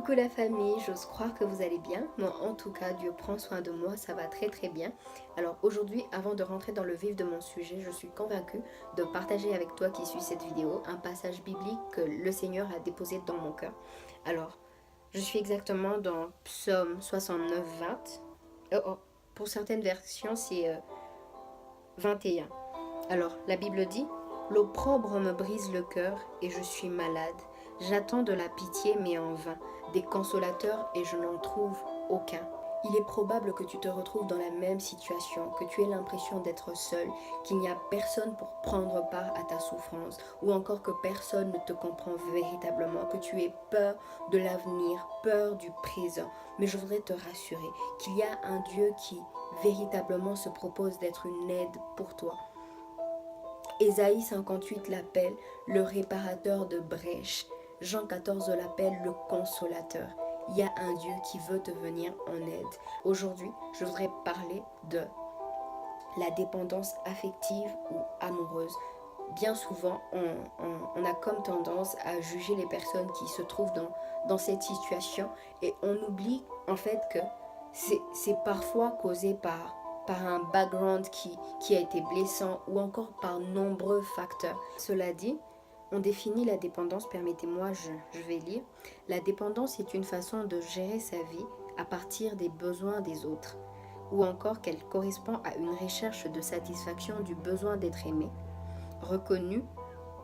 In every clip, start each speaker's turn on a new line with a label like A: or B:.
A: Coucou la famille, j'ose croire que vous allez bien. Moi en tout cas, Dieu prend soin de moi, ça va très très bien. Alors aujourd'hui, avant de rentrer dans le vif de mon sujet, je suis convaincue de partager avec toi qui suis cette vidéo un passage biblique que le Seigneur a déposé dans mon cœur. Alors, je suis exactement dans Psaume 69-20. Pour certaines versions, c'est 21. Alors, la Bible dit: l'opprobre me brise le cœur et je suis malade. J'attends de la pitié mais en vain, des consolateurs et je n'en trouve aucun. Il est probable que tu te retrouves dans la même situation, que tu aies l'impression d'être seul, qu'il n'y a personne pour prendre part à ta souffrance, ou encore que personne ne te comprend véritablement, que tu aies peur de l'avenir, peur du présent. Mais je voudrais te rassurer qu'il y a un Dieu qui véritablement se propose d'être une aide pour toi. Ésaïe 58 l'appelle le réparateur de brèches. Jean 14 l'appelle le consolateur. Il y a un Dieu qui veut te venir en aide. Aujourd'hui, je voudrais parler de la dépendance affective ou amoureuse. Bien souvent, on a comme tendance à juger les personnes qui se trouvent dans cette situation et on oublie en fait que c'est parfois causé par un background qui a été blessant ou encore par nombreux facteurs. Cela dit, on définit la dépendance, permettez-moi, je vais lire. La dépendance est une façon de gérer sa vie à partir des besoins des autres, ou encore qu'elle correspond à une recherche de satisfaction du besoin d'être aimé, reconnu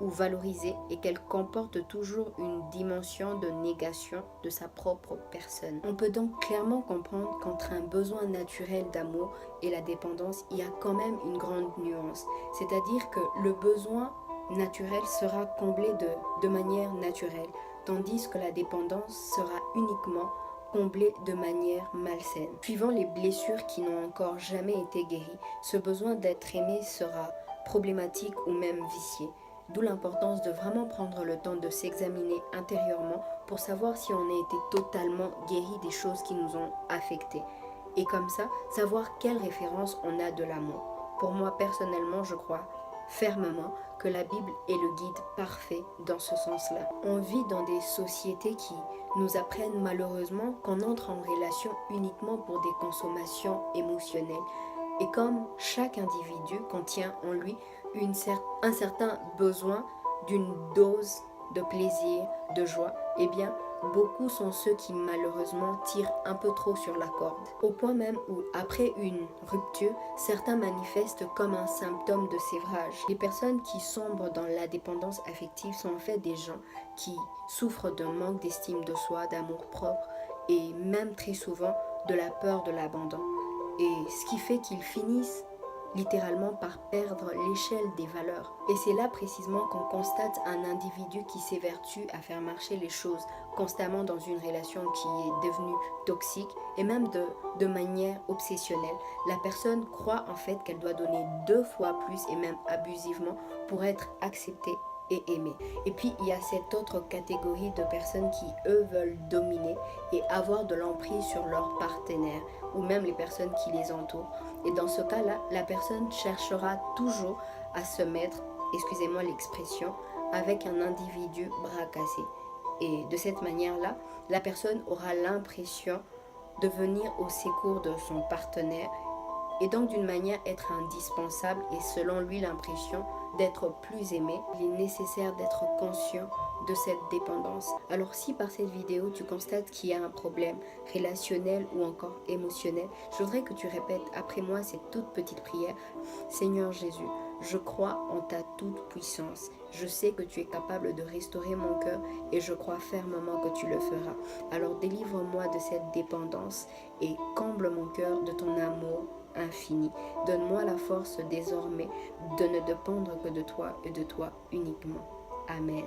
A: ou valorisé, et qu'elle comporte toujours une dimension de négation de sa propre personne. On peut donc clairement comprendre qu'entre un besoin naturel d'amour et la dépendance, il y a quand même une grande nuance. C'est-à-dire que le besoin naturel sera comblé de manière naturelle, tandis que la dépendance sera uniquement comblée de manière malsaine. Suivant les blessures qui n'ont encore jamais été guéries, ce besoin d'être aimé sera problématique ou même vicié. D'où l'importance de vraiment prendre le temps de s'examiner intérieurement pour savoir si on a été totalement guéri des choses qui nous ont affectés. Et comme ça, savoir quelle référence on a de l'amour. Pour moi, personnellement, je crois fermement que la Bible est le guide parfait dans ce sens-là. On vit dans des sociétés qui nous apprennent malheureusement qu'on entre en relation uniquement pour des consommations émotionnelles. Et comme chaque individu contient en lui un certain besoin d'une dose de plaisir, de joie, eh bien, beaucoup sont ceux qui malheureusement tirent un peu trop sur la corde. Au point même où, après une rupture, certains manifestent comme un symptôme de sévrage. Les personnes qui sombrent dans la dépendance affective sont en fait des gens qui souffrent d'un manque d'estime de soi, d'amour propre et même très souvent de la peur de l'abandon. Et ce qui fait qu'ils finissent littéralement par perdre l'échelle des valeurs. Et c'est là précisément qu'on constate un individu qui s'évertue à faire marcher les choses constamment dans une relation qui est devenue toxique et même de manière obsessionnelle. La personne croit en fait qu'elle doit donner 2 fois plus et même abusivement pour être acceptée et aimée. Et puis il y a cette autre catégorie de personnes qui eux veulent dominer et avoir de l'emprise sur leur partenaire ou même les personnes qui les entourent. Et dans ce cas-là, la personne cherchera toujours à se mettre, excusez-moi l'expression, avec un individu bras cassé. Et de cette manière-là, la personne aura l'impression de venir au secours de son partenaire et donc d'une manière être indispensable et selon lui l'impression d'être plus aimé. Il est nécessaire d'être conscient de cette dépendance. Alors si par cette vidéo tu constates qu'il y a un problème relationnel ou encore émotionnel, je voudrais que tu répètes après moi cette toute petite prière. Seigneur Jésus, je crois en ta toute puissance. Je sais que tu es capable de restaurer mon cœur et je crois fermement que tu le feras. Alors délivre-moi de cette dépendance et comble mon cœur de ton amour infini. Donne-moi la force désormais de ne dépendre que de toi et de toi uniquement. Amen.